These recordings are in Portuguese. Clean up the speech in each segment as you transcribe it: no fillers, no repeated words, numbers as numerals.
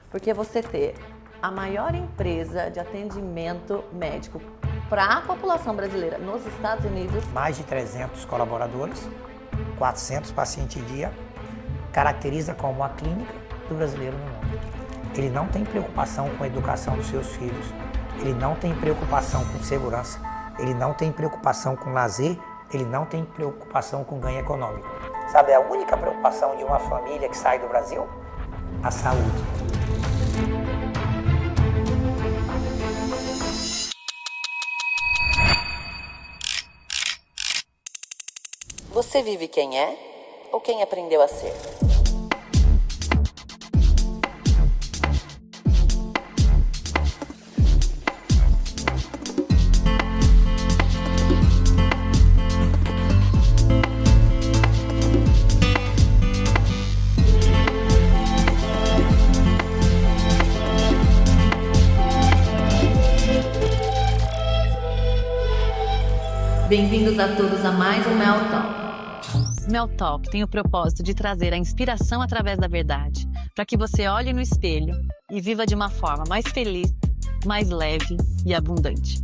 Porque você ter a maior empresa de atendimento médico para a população brasileira nos Estados Unidos, mais de 300 colaboradores, 400 pacientes dia, caracteriza como a clínica do brasileiro no mundo. Ele não tem preocupação com a educação dos seus filhos, ele não tem preocupação com segurança, ele não tem preocupação com lazer, ele não tem preocupação com ganho econômico. Sabe, a única preocupação de uma família que sai do Brasil? A saúde. você vive quem é ou quem aprendeu a ser? Bem-vindos a todos a mais um Mel Talk. Mel Talk tem o propósito de trazer a inspiração através da verdade, para que você olhe no espelho e viva de uma forma mais feliz, mais leve e abundante.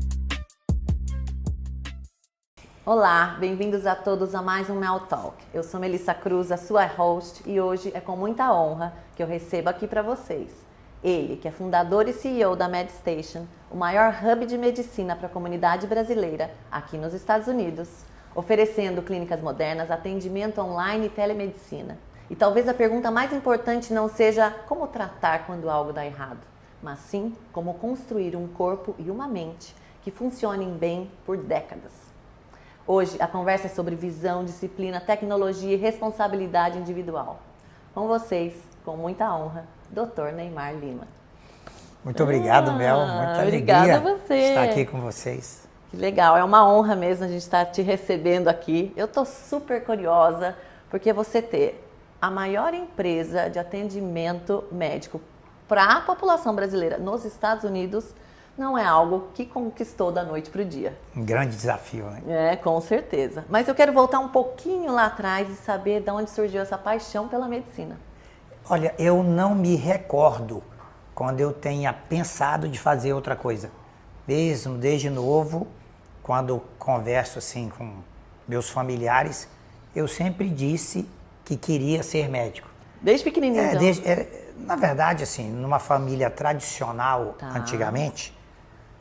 Olá, bem-vindos a todos a mais um Mel Talk. Eu sou Melissa Cruz, a sua host, e hoje é com muita honra que eu recebo aqui para vocês ele, que é fundador e CEO da MedStation, o maior hub de medicina para a comunidade brasileira aqui nos Estados Unidos, oferecendo clínicas modernas, atendimento online e telemedicina. E talvez a pergunta mais importante não seja como tratar quando algo dá errado, mas sim como construir um corpo e uma mente que funcionem bem por décadas. Hoje a conversa é sobre visão, disciplina, tecnologia e responsabilidade individual. Com vocês, com muita honra, Dr. Neymar Lima. Muito obrigado, Mel. Muita obrigada alegria a você. estar aqui com vocês. Que legal, é uma honra mesmo a gente estar te recebendo aqui. Eu estou super curiosa, porque você ter a maior empresa de atendimento médico para a população brasileira nos Estados Unidos não é algo que conquistou da noite para o dia. Um grande desafio, né? É, com certeza. Mas eu quero voltar um pouquinho lá atrás e saber de onde surgiu essa paixão pela medicina. Olha, eu não me recordo quando eu tenha pensado de fazer outra coisa. Mesmo desde novo, quando converso assim com meus familiares, eu sempre disse que queria ser médico. Desde pequenininho, então? Na verdade, assim, numa família tradicional, antigamente,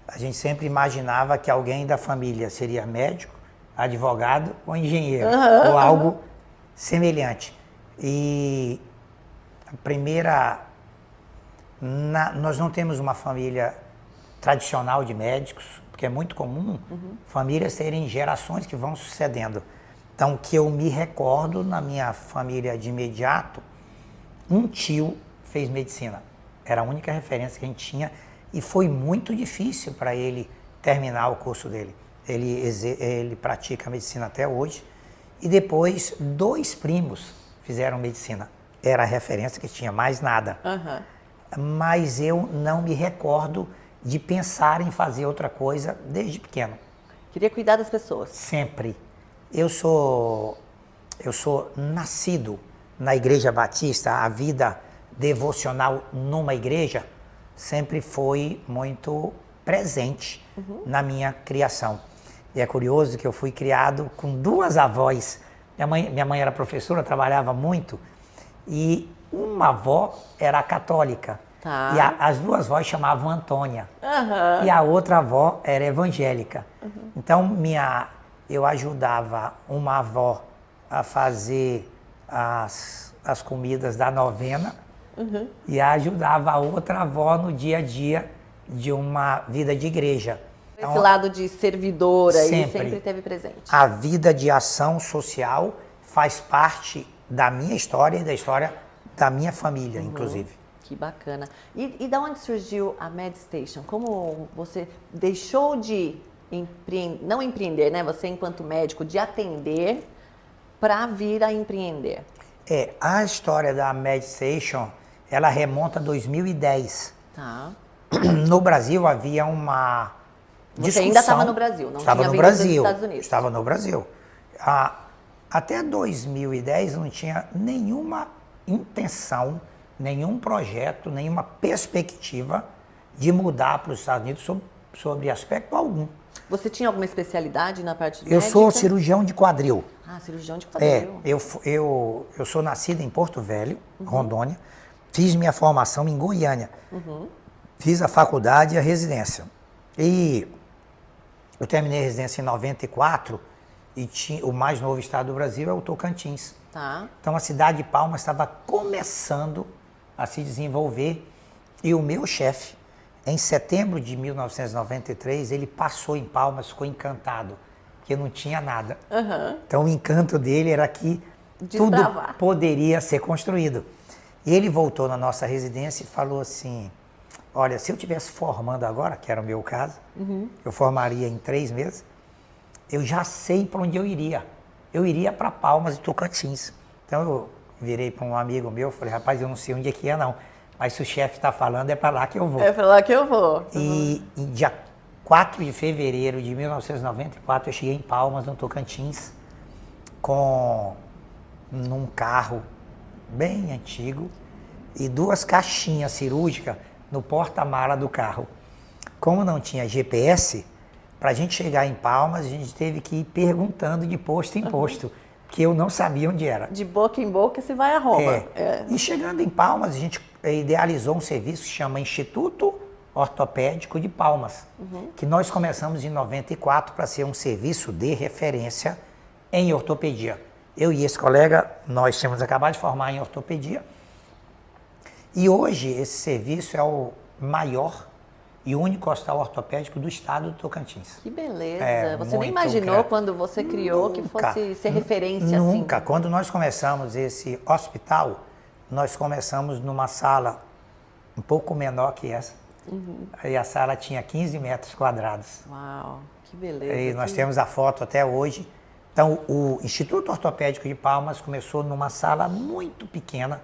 a gente sempre imaginava que alguém da família seria médico, advogado ou engenheiro, ou algo semelhante. E nós não temos uma família tradicional de médicos, porque é muito comum famílias terem gerações que vão sucedendo. Então, que eu me recordo, na minha família de imediato, um tio fez medicina. Era a única referência que a gente tinha e foi muito difícil para ele terminar o curso dele. Ele pratica medicina até hoje. E depois, 2 primos fizeram medicina. Era a referência que tinha, mais nada. Mas eu não me recordo de pensar em fazer outra coisa desde pequeno. Queria cuidar das pessoas. Sempre. Eu sou nascido na Igreja Batista. A vida devocional numa igreja sempre foi muito presente na minha criação. E é curioso que eu fui criado com 2 avós. Minha mãe era professora, trabalhava muito. E uma avó era católica. E as 2 avós chamavam Antônia. E a outra avó era evangélica. Então, eu ajudava uma avó a fazer as comidas da novena e ajudava a outra avó no dia a dia de uma vida de igreja. Então, esse lado de servidora aí sempre teve presente. A vida de ação social faz parte da minha história e da história da minha família, inclusive. Que bacana. E da onde surgiu a MedStation? Como você deixou de não empreender, né? Você enquanto médico, de atender para vir a empreender? A história da MedStation, ela remonta a 2010. No Brasil havia uma discussão. Você ainda estava no Brasil, não estava tinha no vindo dos Brasil. Estados Unidos. Estava no Brasil. Até 2010 não tinha nenhuma intenção nenhum projeto, nenhuma perspectiva de mudar para os Estados Unidos sobre aspecto algum. Você tinha alguma especialidade na parte Eu médica? sou cirurgião de quadril. Ah, cirurgião de quadril. Eu sou nascido em Porto Velho, Rondônia. Fiz minha formação em Goiânia. Fiz a faculdade e a residência. E eu terminei a residência em 94 e o mais novo estado do Brasil é o Tocantins. Tá. Então a cidade de Palmas estava começando a se desenvolver e o meu chefe, em setembro de 1993, ele passou em Palmas, ficou encantado, porque não tinha nada. Então o encanto dele era que tudo poderia ser construído. E ele voltou na nossa residência e falou assim, olha, se eu estivesse formando agora, que era o meu caso, eu formaria em 3 meses, eu já sei para onde eu iria. Eu iria para Palmas e Tocantins. Então eu virei para um amigo meu, falei, rapaz, eu não sei onde é que é não, mas se o chefe está falando, é para lá que eu vou. É para lá que eu vou. E em dia 4 de fevereiro de 1994, eu cheguei em Palmas, no Tocantins, num carro bem antigo e 2 caixinhas cirúrgicas no porta-mala do carro. Como não tinha GPS, para a gente chegar em Palmas, a gente teve que ir perguntando de posto em posto, porque eu não sabia onde era. De boca em boca você vai a Roma. E chegando em Palmas, a gente idealizou um serviço que se chama Instituto Ortopédico de Palmas, que nós começamos em 94 para ser um serviço de referência em ortopedia. Eu e esse colega, nós tínhamos acabado de formar em ortopedia, e hoje esse serviço é o maior e único hospital ortopédico do estado do Tocantins. Que beleza! Você nem imaginou quando você criou que fosse ser referência assim? Nunca. Quando nós começamos esse hospital, nós começamos numa sala um pouco menor que essa. Aí a sala tinha 15 metros quadrados. Uau, que beleza. E nós temos a foto até hoje. Então, o Instituto Ortopédico de Palmas começou numa sala muito pequena,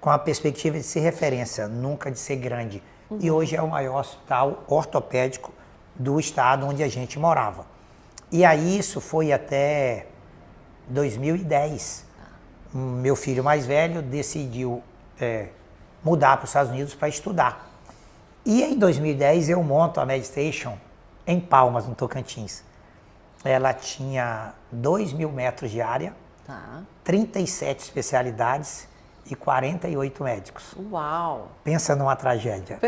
com a perspectiva de ser referência, nunca de ser grande. E hoje é o maior hospital ortopédico do estado onde a gente morava. E aí isso foi até 2010. Meu filho mais velho decidiu mudar para os Estados Unidos para estudar. E em 2010 eu monto a MedStation em Palmas, no Tocantins. Ela tinha 2.000 metros de área, 37 especialidades e 48 médicos. Uau! Pensa numa tragédia.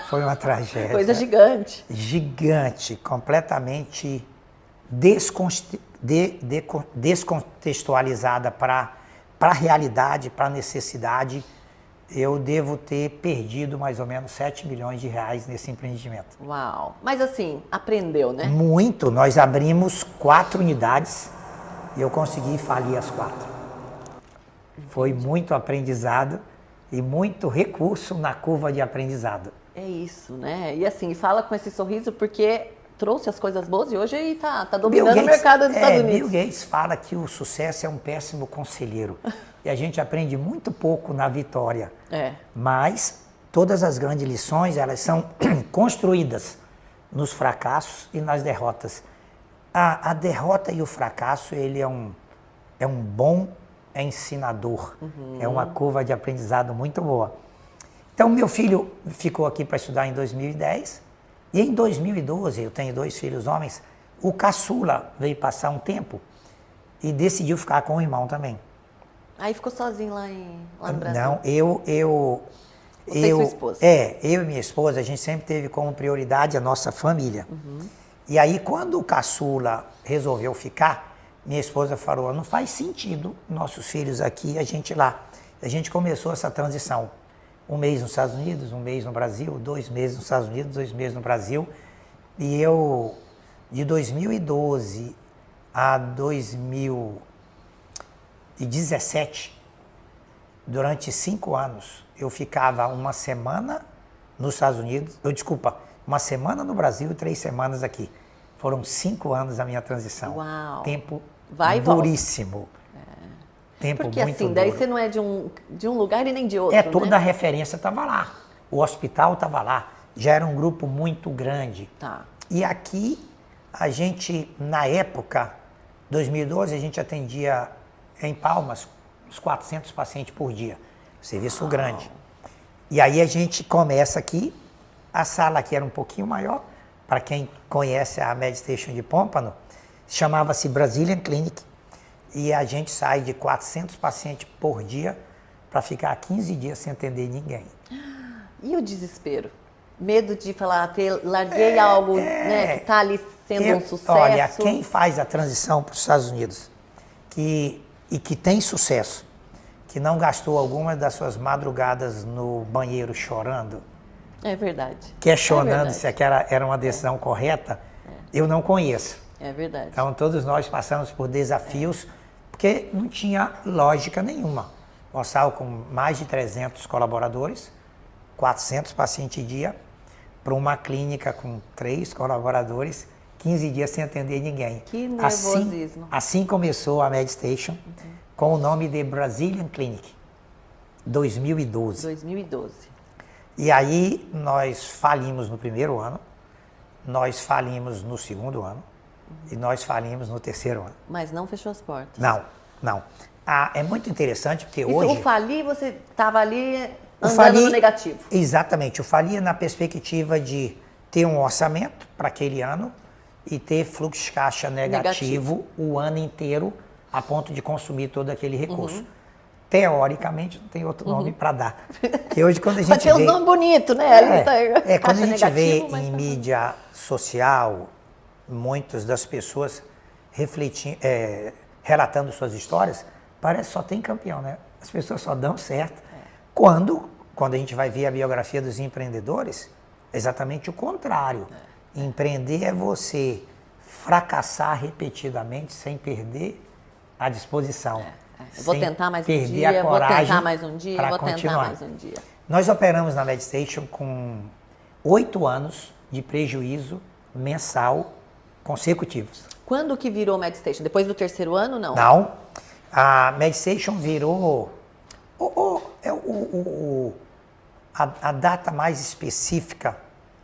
Foi uma tragédia. Coisa gigante. Gigante, completamente descontextualizada para a realidade, para a necessidade. Eu devo ter perdido mais ou menos 7 milhões de reais nesse empreendimento. Uau! Mas assim, aprendeu, né? Muito. Nós abrimos 4 unidades e eu consegui falir as 4. Foi muito aprendizado e muito recurso na curva de aprendizado. É isso, né? E assim, fala com esse sorriso porque trouxe as coisas boas e hoje ele tá dominando o mercado dos Estados Unidos. Bill Gates fala que o sucesso é um péssimo conselheiro. E a gente aprende muito pouco na vitória. Mas todas as grandes lições, elas são construídas nos fracassos e nas derrotas. A derrota e o fracasso, ele é um bom ensinador. É uma curva de aprendizado muito boa. Então, meu filho ficou aqui para estudar em 2010. E em 2012, eu tenho 2 filhos homens, o caçula veio passar um tempo e decidiu ficar com o irmão também. Aí ficou sozinho lá no Brasil? Não, Você e sua esposa? Eu e minha esposa, a gente sempre teve como prioridade a nossa família. E aí, quando o caçula resolveu ficar, minha esposa falou, não faz sentido nossos filhos aqui e a gente lá. A gente começou essa transição. 1 mês nos Estados Unidos, 1 mês no Brasil, 2 meses nos Estados Unidos, 2 meses no Brasil. E eu, de 2012 a 2017, durante 5 anos, eu ficava uma semana nos Estados Unidos, uma semana no Brasil e 3 semanas aqui. Foram 5 anos a minha transição. Uau! Tempo Vai e duríssimo. Tempo porque muito assim, daí duro. você não é de um lugar e nem de outro, Toda né? a referência estava lá. O hospital estava lá. Já era um grupo muito grande. E aqui, a gente, na época, 2012, a gente atendia em Palmas uns 400 pacientes por dia. Serviço grande. E aí a gente começa aqui, a sala aqui era um pouquinho maior, para quem conhece a MedStation de Pompano, chamava-se Brazilian Clinic, e a gente sai de 400 pacientes por dia para ficar 15 dias sem atender ninguém. E o desespero? Medo de falar, larguei algo né, que está ali sendo um sucesso? Olha, quem faz a transição para os Estados Unidos e que tem sucesso, que não gastou alguma das suas madrugadas no banheiro chorando, é verdade. Questionando se aquela era uma decisão correta, eu não conheço. É verdade. Então, todos nós passamos por desafios, porque não tinha lógica nenhuma. O hospital com mais de 300 colaboradores, 400 pacientes dia, para uma clínica com 3 colaboradores, 15 dias sem atender ninguém. Que nervosismo. Assim começou a MedStation, com o nome de Brazilian Clinic, 2012. 2012. E aí nós falimos no primeiro ano, nós falimos no segundo ano e nós falimos no terceiro ano. Mas não fechou as portas? Não. É muito interessante porque hoje... O falir, você estava ali andando no negativo. Exatamente. O falir na perspectiva de ter um orçamento para aquele ano e ter fluxo de caixa negativo o ano inteiro a ponto de consumir todo aquele recurso. Teoricamente, não tem outro nome para dar. Porque hoje, quando a gente ter um nome bonito, né? Quando a gente vê em mídia social muitas das pessoas refletindo, relatando suas histórias, parece que só tem campeão, né? As pessoas só dão certo. Quando a gente vai ver a biografia dos empreendedores, é exatamente o contrário. Empreender é você fracassar repetidamente sem perder a disposição. Vou tentar mais um dia, vou tentar mais um dia, vou tentar mais um dia. Nós operamos na MedStation com 8 anos de prejuízo mensal consecutivos. Quando que virou MedStation? Depois do terceiro ano, não? Não. A MedStation virou... A data mais específica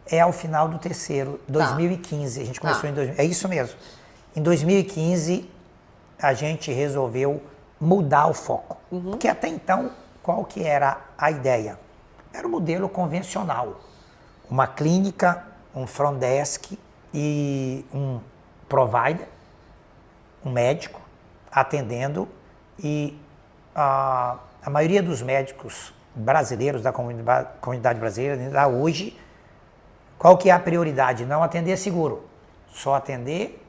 é ao final do terceiro, 2015. A gente começou em 2015. É isso mesmo. Em 2015, a gente resolveu mudar o foco. Porque até então, qual que era a ideia? Era o modelo convencional. Uma clínica, um front desk e um provider, um médico, atendendo. E a maioria dos médicos brasileiros, da comunidade brasileira, ainda hoje, qual que é a prioridade? Não atender seguro, só atender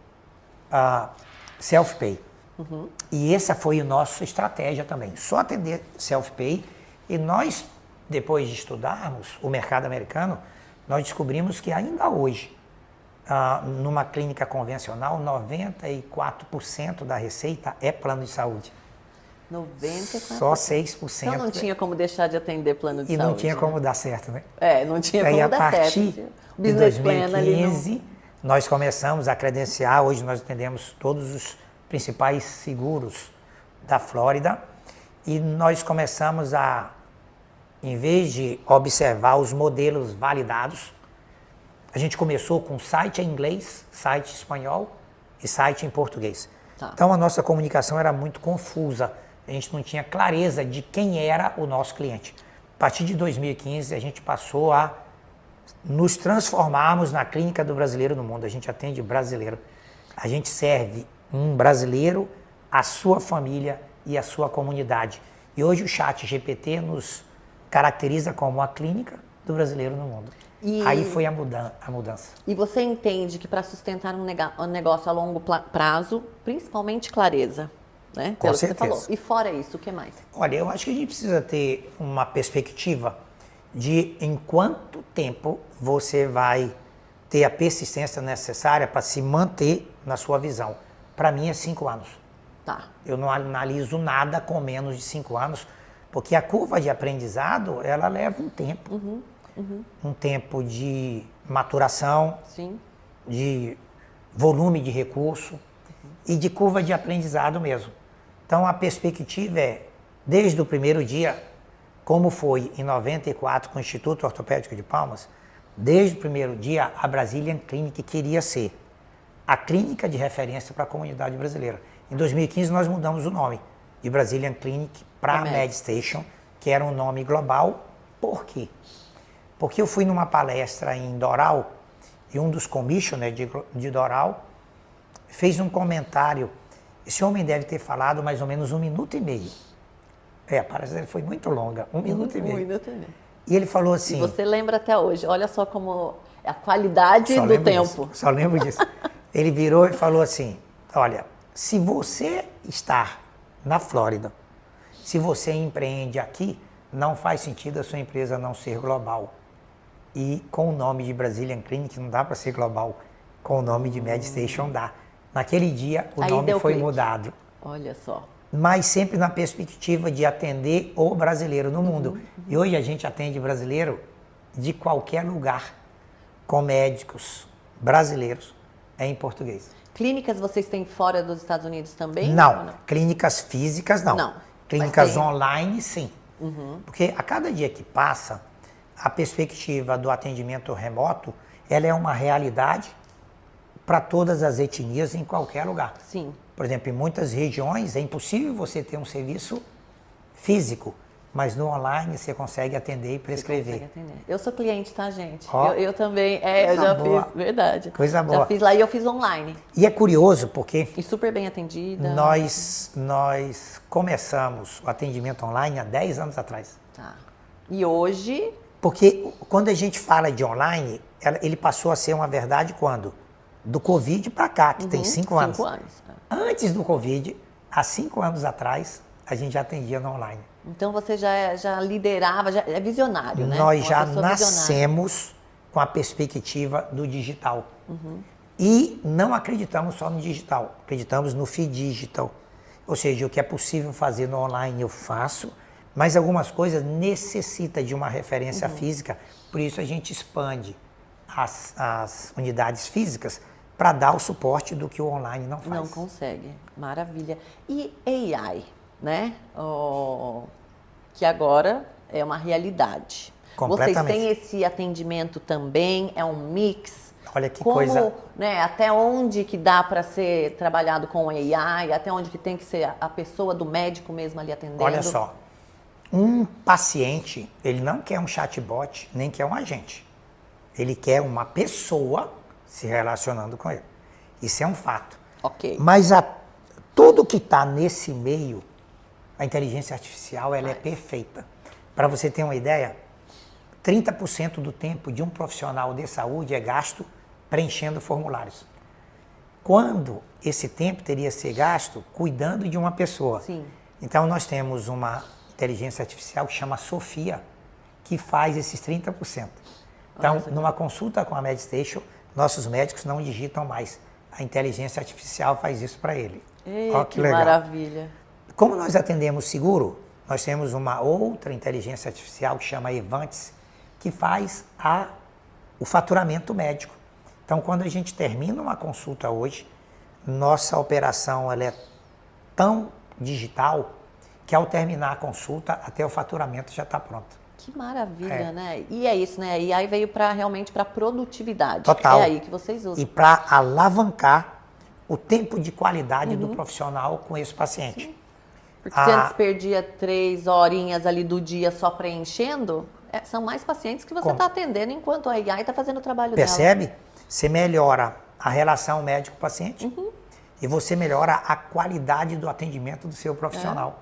self-pay. E essa foi a nossa estratégia também, só atender self-pay. E nós, depois de estudarmos o mercado americano, nós descobrimos que ainda hoje, numa clínica convencional, 94% da receita é plano de saúde. 94%? Só 6%. Então não tinha como deixar de atender plano de saúde. E não tinha como dar certo, né? Não tinha como dar certo. Aí, a partir de 2015, nós começamos a credenciar. Hoje nós atendemos todos os principais seguros da Flórida. E nós começamos a, em vez de observar os modelos validados, a gente começou com site em inglês, site em espanhol e site em português. Então a nossa comunicação era muito confusa. A gente não tinha clareza de quem era o nosso cliente. A partir de 2015, a gente passou a nos transformarmos na clínica do brasileiro no mundo. A gente atende brasileiro. A gente serve um brasileiro, a sua família e a sua comunidade. E hoje o Chat-GPT nos caracteriza como a clínica do brasileiro no mundo. Aí foi a mudança. E você entende que para sustentar um negócio a longo prazo, principalmente clareza, né? Com certeza. Você falou. E fora isso, o que mais? Olha, eu acho que a gente precisa ter uma perspectiva de em quanto tempo você vai ter a persistência necessária para se manter na sua visão. Para mim é 5 anos. Eu não analiso nada com menos de 5 anos, porque a curva de aprendizado, ela leva um tempo. Um tempo de maturação, de volume de recurso e de curva de aprendizado mesmo. Então a perspectiva é, desde o primeiro dia, como foi em 94 com o Instituto Ortopédico de Palmas, desde o primeiro dia a Brazilian Clinic queria ser a clínica de referência para a comunidade brasileira. Em 2015 nós mudamos o nome de Brazilian Clinic para MedStation, que era um nome global, Por quê? Porque eu fui numa palestra em Doral e um dos commissioners de Doral fez um comentário. Esse homem deve ter falado mais ou menos 1 minuto e meio. A palestra dele foi muito longa, 1 minuto e meio. 1 minuto e meio. E ele falou assim... E você lembra até hoje, olha só como é a qualidade do tempo. Só lembro disso. Ele virou e falou assim, olha, se você está na Flórida, se você empreende aqui, não faz sentido a sua empresa não ser global. E com o nome de Brazilian Clinic não dá para ser global, com o nome de MedStation dá. Naquele dia o nome foi mudado. Olha só. Mas sempre na perspectiva de atender o brasileiro no mundo. E hoje a gente atende brasileiro de qualquer lugar, com médicos brasileiros em português. Clínicas vocês têm fora dos Estados Unidos também? Não, clínicas físicas não. Não. Clínicas online sim. Porque a cada dia que passa, a perspectiva do atendimento remoto, ela é uma realidade para todas as etnias em qualquer lugar. Sim. Por exemplo, em muitas regiões é impossível você ter um serviço físico, mas no online você consegue atender e prescrever. Você consegue atender. Eu sou cliente, tá, gente? Ó, eu também, eu já fiz, verdade. Coisa boa. Já fiz lá e eu fiz online. E é curioso porque E super bem atendida. nós começamos o atendimento online há 10 anos atrás. Tá. E hoje... Porque quando a gente fala de online, ele passou a ser uma verdade quando? Do Covid para cá, que tem 5 anos. 5 anos. Antes do Covid, há 5 anos atrás, a gente já atendia no online. Então você já liderava, já é visionário, né? Nós Uma já pessoa nascemos com a perspectiva do digital. E não acreditamos só no digital, acreditamos no digital. Ou seja, o que é possível fazer no online eu faço, mas algumas coisas necessitam de uma referência física, por isso a gente expande as unidades físicas para dar o suporte do que o online não faz. Não consegue. Maravilha. E AI, né? Que agora é uma realidade. Vocês Completamente. têm esse atendimento também? É um mix? Olha que Como, coisa... né, até onde que dá para ser trabalhado com AI? Até onde que tem que ser a pessoa do médico mesmo ali atendendo? Olha só, um paciente, ele não quer um chatbot, nem quer um agente. Ele quer uma pessoa se relacionando com ele. Isso é um fato. Ok. Mas tudo que está nesse meio, a inteligência artificial, ela é perfeita. Para você ter uma ideia, 30% do tempo de um profissional de saúde é gasto preenchendo formulários. Quando esse tempo teria que ser gasto cuidando de uma pessoa. Sim. Então nós temos uma inteligência artificial que chama Sofia, que faz esses 30%. Então, numa consulta com a MedStation, nossos médicos não digitam mais. A inteligência artificial faz isso para ele. Ó, que legal. Maravilha. Como nós atendemos seguro, nós temos uma outra inteligência artificial que chama Evantes, que faz o faturamento médico. Então, quando a gente termina uma consulta hoje, nossa operação ela é tão digital que ao terminar a consulta, até o faturamento já está pronto. Que maravilha, né? E é isso, né? E aí veio realmente para produtividade. Total. É aí que vocês usam. E para alavancar o tempo de qualidade do profissional com esse paciente. Sim. Porque se antes perdia 3 horinhas ali do dia só preenchendo, são mais pacientes que você está atendendo enquanto a AI está fazendo o trabalho dela. Percebe? Você melhora a relação médico-paciente e você melhora a qualidade do atendimento do seu profissional.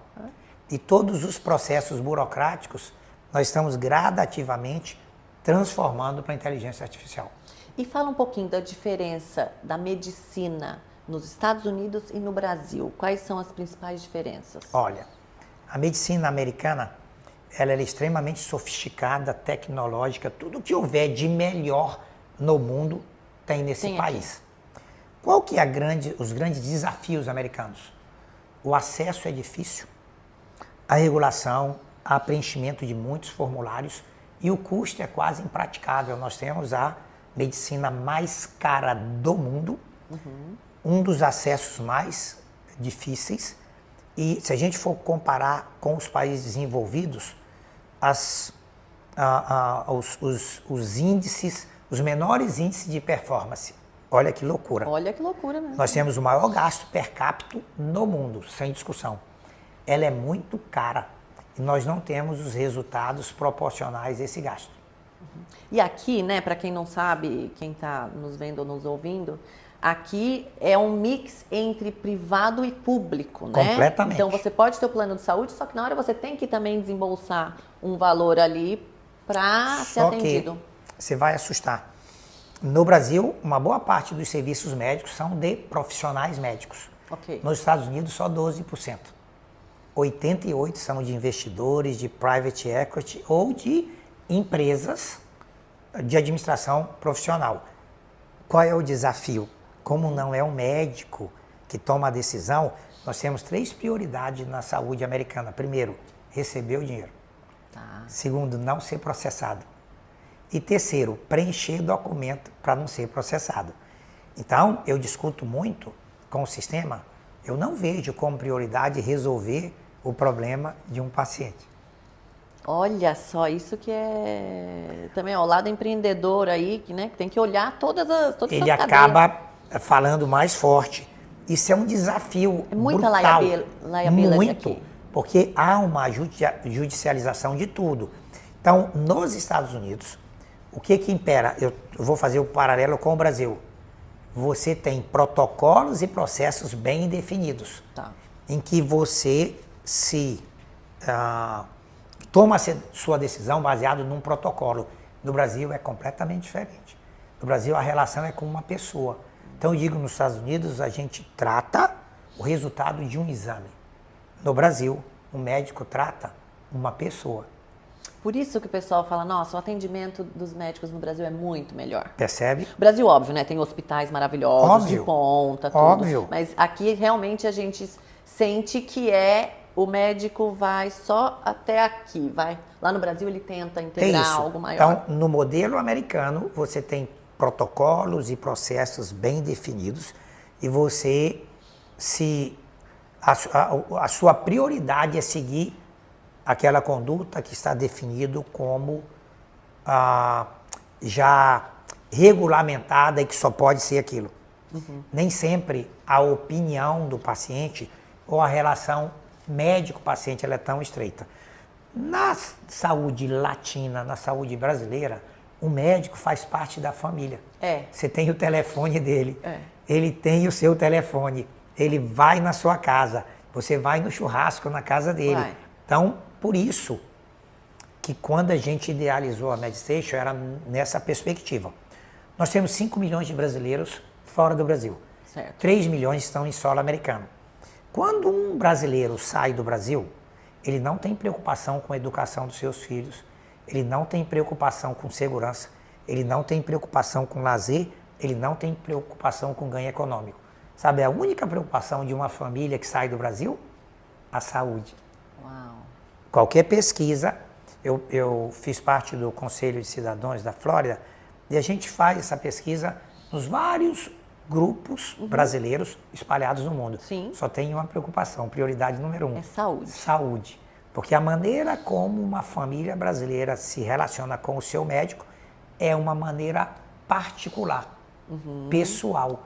E todos os processos burocráticos nós estamos gradativamente transformando para a inteligência artificial. E fala um pouquinho da diferença da medicina nos Estados Unidos e no Brasil. Quais são as principais diferenças? Olha, a medicina americana ela é extremamente sofisticada, tecnológica, tudo que houver de melhor no mundo tem nesse país. Qual que é os grandes desafios americanos? O acesso é difícil, a regulação, há preenchimento de muitos formulários e o custo é quase impraticável. Nós temos a medicina mais cara do mundo, um dos acessos mais difíceis e se a gente for comparar com os países desenvolvidos, os índices, os menores índices de performance. Olha que loucura. Olha que loucura mesmo. Nós temos o maior gasto per capita no mundo, sem discussão. Ela é muito cara. e nós não temos os resultados proporcionais a esse gasto. E aqui, né, para quem não sabe, quem está nos vendo ou nos ouvindo, aqui é um mix entre privado e público, né? Completamente. Então você pode ter o plano de saúde, só que na hora você tem que também desembolsar um valor ali para ser atendido. Que você vai assustar. No Brasil, uma boa parte dos serviços médicos são de profissionais médicos. Ok. Nos Estados Unidos, só 12%. 88% são de investidores, de private equity ou de empresas de administração profissional. Qual é o desafio? Como não é um médico que toma a decisão, nós temos 3 prioridades na saúde americana. Primeiro, receber o dinheiro. Tá. Segundo, não ser processado. E terceiro, preencher documento para não ser processado. Então, eu discuto muito com o sistema, eu não vejo como prioridade resolver o problema de um paciente. Olha só, isso que é também ó, o lado empreendedor aí, que, né, que tem que olhar todas Ele essas cadeias. acaba falando mais forte. Isso é um desafio É muita brutal. liability Muito, aqui. porque há uma judicialização de tudo. Então, nos Estados Unidos, o que impera? Eu vou fazer o paralelo com o Brasil. Você tem protocolos e processos bem definidos, Tá. em que você toma a sua decisão baseado num protocolo. No Brasil é completamente diferente. No Brasil a relação é com uma pessoa. Então eu digo, nos Estados Unidos a gente trata o resultado de um exame. No Brasil, o médico trata uma pessoa. Por isso que o pessoal fala, nossa, o atendimento dos médicos no Brasil é muito melhor. Percebe? O Brasil, óbvio, né? Tem hospitais maravilhosos, Óbvio. de ponta, tudo. Óbvio. Mas aqui realmente a gente sente que o médico vai só até aqui, vai. Lá no Brasil ele tenta É integrar isso. algo maior. Então, no modelo americano, você tem protocolos e processos bem definidos e você a sua prioridade é seguir aquela conduta que está definido como já regulamentada e que só pode ser aquilo. Nem sempre a opinião do paciente ou a relação médico-paciente ela é tão estreita. Na saúde latina, na saúde brasileira, o médico faz parte da família. É. Você tem o telefone dele, É. ele tem o seu telefone, ele vai na sua casa, você vai no churrasco na casa dele. Vai. Então, por isso que quando a gente idealizou a MedStation era nessa perspectiva. Nós temos 5 milhões de brasileiros fora do Brasil. Certo. 3 milhões estão em solo americano. Quando um brasileiro sai do Brasil, ele não tem preocupação com a educação dos seus filhos, ele não tem preocupação com segurança, ele não tem preocupação com lazer, ele não tem preocupação com ganho econômico. Sabe, a única preocupação de uma família que sai do Brasil? A saúde. Uau. Qualquer pesquisa, eu fiz parte do Conselho de Cidadãos da Flórida, e a gente faz essa pesquisa nos vários grupos brasileiros espalhados no mundo. Sim. Só tem uma preocupação, prioridade número 1. É saúde. Saúde. Porque a maneira como uma família brasileira se relaciona com o seu médico é uma maneira particular, pessoal.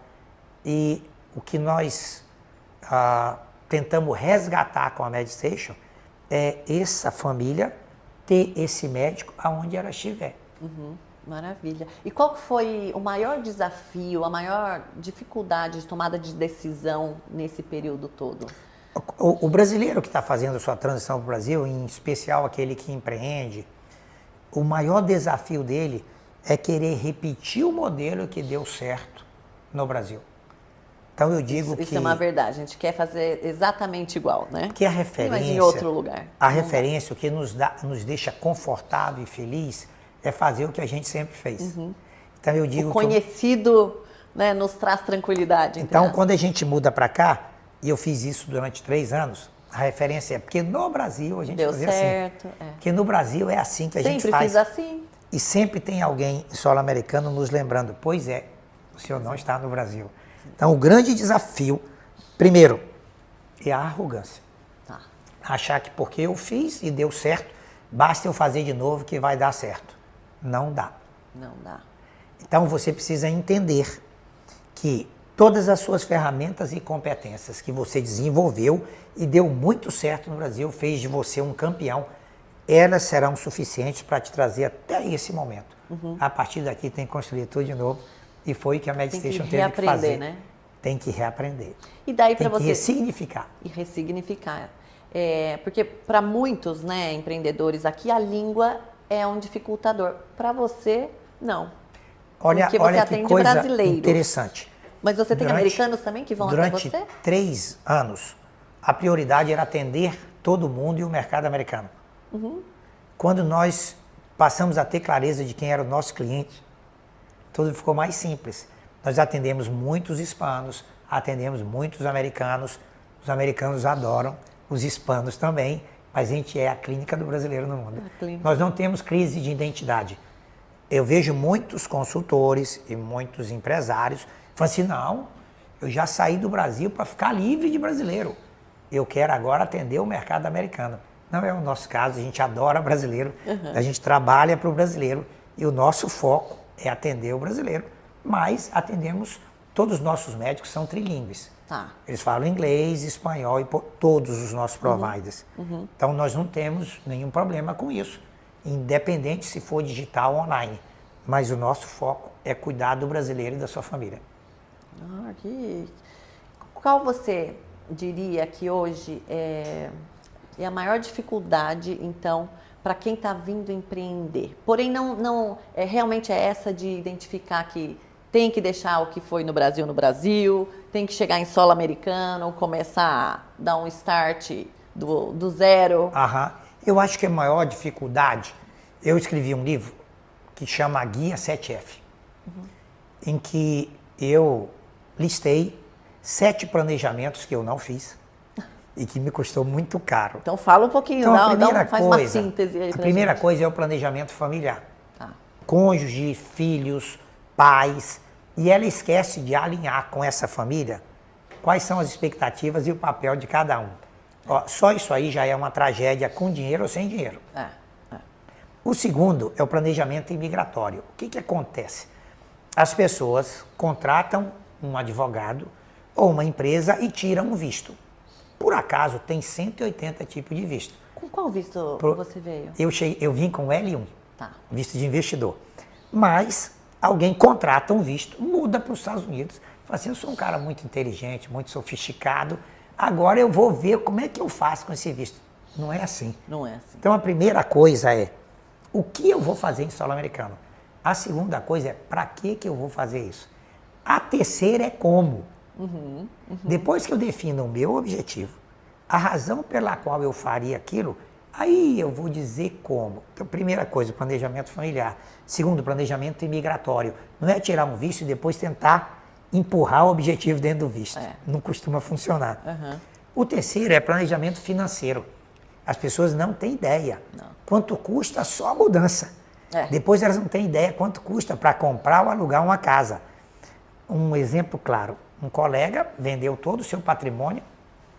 E o que nós tentamos resgatar com a MedStation é essa família ter esse médico aonde ela estiver. Maravilha. E qual que foi o maior desafio, a maior dificuldade de tomada de decisão nesse período todo? O brasileiro que está fazendo a sua transição para o Brasil, em especial aquele que empreende, o maior desafio dele é querer repetir o modelo que deu certo no Brasil. Então eu digo Isso que... é uma verdade, a gente quer fazer exatamente igual, né? Que a referência... Mas em outro lugar. A referência, o que nos deixa confortável e feliz é fazer o que a gente sempre fez. Então eu digo O conhecido, né, nos traz tranquilidade. Então quando a gente muda para cá, e eu fiz isso durante 3 anos, a referência é porque no Brasil a gente deu fazia certo, assim. Porque no Brasil é assim que a gente faz. Sempre fiz assim. E sempre tem alguém em solo americano nos lembrando, pois é, o senhor não está no Brasil. Então o grande desafio, primeiro, é a arrogância. Tá. Achar que porque eu fiz e deu certo, basta eu fazer de novo que vai dar certo. Não dá. Não dá. Então você precisa entender que todas as suas ferramentas e competências que você desenvolveu e deu muito certo no Brasil, fez de você um campeão, elas serão suficientes para te trazer até esse momento. A partir daqui tem que construir tudo de novo e foi o que a MedStation teve que fazer. Né? Tem que reaprender. E daí para tem que você ressignificar. E ressignificar. Porque para muitos, né, empreendedores aqui, a língua é um dificultador. Para você, não. Olha, Porque você olha que atende coisa brasileiros. interessante. Mas você tem americanos também que vão até você? Durante 3 anos, a prioridade era atender todo mundo e o mercado americano. Quando nós passamos a ter clareza de quem era o nosso cliente, tudo ficou mais simples. Nós atendemos muitos hispanos, atendemos muitos americanos, os americanos adoram, os hispanos também, mas a gente é a clínica do brasileiro no mundo. Nós não temos crise de identidade. Eu vejo muitos consultores e muitos empresários falando assim, não, eu já saí do Brasil para ficar livre de brasileiro. Eu quero agora atender o mercado americano. Não é o nosso caso, a gente adora brasileiro, a gente trabalha para o brasileiro e o nosso foco é atender o brasileiro, mas atendemos, todos os nossos médicos são trilíngues. Tá. Eles falam inglês, espanhol e todos os nossos providers. Então nós não temos nenhum problema com isso, independente se for digital ou online. Mas o nosso foco é cuidar do brasileiro e da sua família. Qual você diria que hoje é a maior dificuldade, então, para quem está vindo empreender? Porém, não realmente é essa de identificar que tem que deixar o que foi no Brasil, tem que chegar em solo americano, começar a dar um start do zero. Eu acho que a maior dificuldade, eu escrevi um livro que chama Guia 7F, em que eu listei 7 planejamentos que eu não fiz e que me custou muito caro. Então fala um pouquinho, Então, faz uma síntese aí pra A primeira gente. coisa é o planejamento familiar. Tá. Cônjuge, filhos, pais, e ela esquece de alinhar com essa família quais são as expectativas e o papel de cada um. Só isso aí já é uma tragédia com dinheiro ou sem dinheiro. O segundo é o planejamento imigratório. O que acontece? As pessoas contratam um advogado ou uma empresa e tiram um visto. Por acaso, tem 180 tipos de visto. Com qual visto você veio? Eu vim com o L1, Tá. visto de investidor. Mas alguém contrata um visto, muda para os Estados Unidos, fala assim, eu sou um cara muito inteligente, muito sofisticado, agora eu vou ver como é que eu faço com esse visto. Não é assim. Não é assim. Então a primeira coisa é, o que eu vou fazer em solo americano? A segunda coisa é, para que eu vou fazer isso? A terceira é como. Depois que eu defino o meu objetivo, a razão pela qual eu faria aquilo, aí eu vou dizer como. Então, primeira coisa, planejamento familiar. Segundo, planejamento imigratório. Não é tirar um visto e depois tentar empurrar o objetivo dentro do visto. Não costuma funcionar. O terceiro é planejamento financeiro. As pessoas não têm ideia quanto custa só a mudança. Depois elas não têm ideia quanto custa para comprar ou alugar uma casa. Um exemplo claro, um colega vendeu todo o seu patrimônio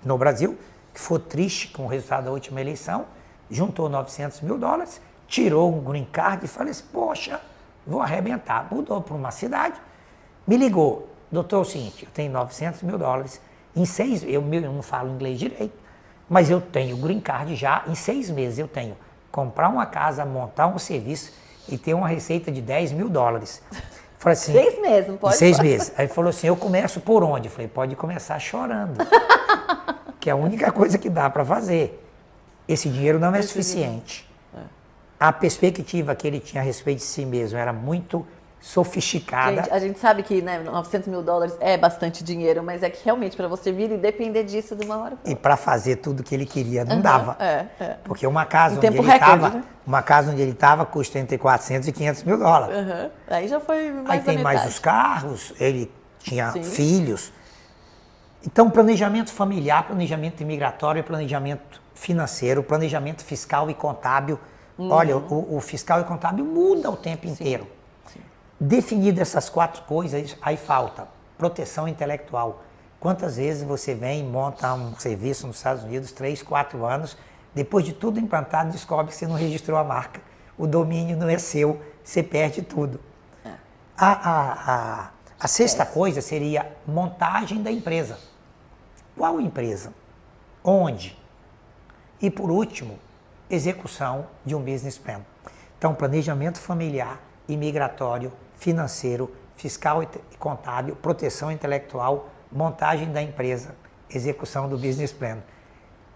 no Brasil, que foi triste com o resultado da última eleição, juntou $900 mil, tirou um green card e falou assim, poxa, vou arrebentar. Mudou para uma cidade, me ligou, doutor, é o seguinte, eu tenho $900 mil, em 6 meses, eu não falo inglês direito, mas eu tenho green card já, em 6 meses eu tenho comprar uma casa, montar um serviço e ter uma receita de $10 mil. Falei assim, 6 meses, não pode? 6 meses. Aí falou assim, eu começo por onde? Eu falei, pode começar chorando, que é a única coisa que dá para fazer. Esse dinheiro não é suficiente. A perspectiva que ele tinha a respeito de si mesmo era muito sofisticada. Gente, a gente sabe que, né, $900 mil é bastante dinheiro, mas é que realmente para você vir e depender disso de uma hora para outra. E para fazer tudo que ele queria não dava. Porque uma casa Em onde tempo ele estava, recorde, né? uma casa onde ele estava custa entre $400 e $500 mil. Aí já foi mais Aí da tem mais metade. os carros, ele tinha Sim. filhos. Então, planejamento familiar, planejamento imigratório, planejamento financeiro, planejamento fiscal e contábil. Olha, o fiscal e contábil muda o tempo inteiro. Definido essas 4 coisas, aí falta proteção intelectual. Quantas vezes você vem e monta um serviço nos Estados Unidos, 3, 4 anos, depois de tudo implantado, descobre que você não registrou a marca, o domínio não é seu, você perde tudo. A sexta coisa seria montagem da empresa. Qual empresa? Onde? E por último, execução de um business plan. Então, planejamento familiar, imigratório, financeiro, fiscal e contábil, proteção intelectual, montagem da empresa, execução do business plan.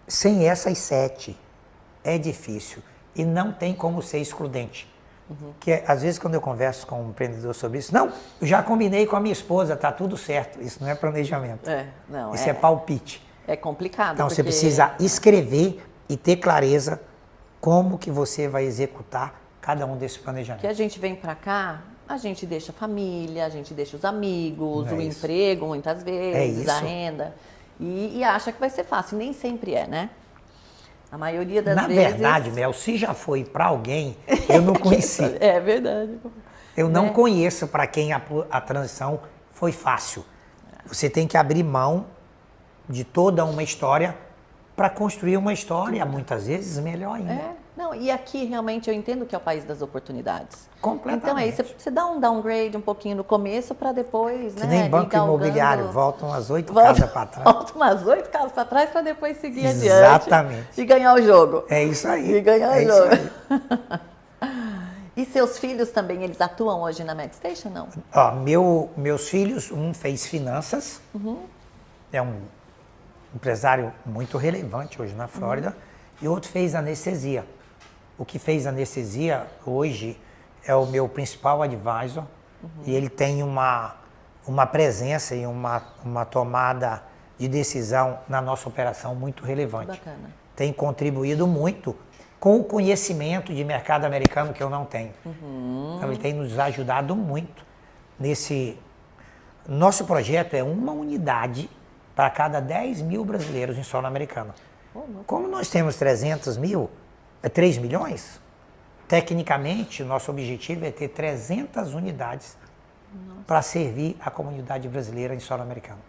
Sem essas 7 é difícil e não tem como ser excludente. Que às vezes quando eu converso com um empreendedor sobre isso, não, eu já combinei com a minha esposa, tá tudo certo. Isso não é planejamento. Isso é palpite. É complicado. Então você precisa escrever e ter clareza como que você vai executar cada um desses planejamentos. Que a gente vem para cá, a gente deixa a família, a gente deixa os amigos, Não é o isso. emprego muitas vezes, a isso. renda. E acha que vai ser fácil. Nem sempre é, né? A maioria das Na vezes... verdade, Mel, se já foi para alguém, eu não conheci. É verdade. Eu não conheço para quem a transição foi fácil. Você tem que abrir mão de toda uma história para construir uma história, muitas vezes, melhor ainda. Não, e aqui realmente eu entendo que é o país das oportunidades. Completamente. Então aí você dá um downgrade um pouquinho no começo para depois, Que nem banco imobiliário, voltam umas 8 casas para trás. Volta umas 8 casas para trás para depois seguir adiante. Exatamente. E ganhar o jogo. É isso aí. E ganhar o isso jogo. aí. E seus filhos também, eles atuam hoje na MedStation, não? Ó, meus filhos, um fez finanças, é um empresário muito relevante hoje na Flórida, e outro fez anestesia. O que fez anestesia hoje é o meu principal advisor, e ele tem uma presença e uma tomada de decisão na nossa operação muito relevante. Bacana. Tem contribuído muito com o conhecimento de mercado americano que eu não tenho. Então ele tem nos ajudado muito nesse... Nosso projeto é uma unidade para cada 10 mil brasileiros em solo americano. Como nós temos 300 mil, 3 milhões, tecnicamente o nosso objetivo é ter 300 unidades para servir a comunidade brasileira em solo americano.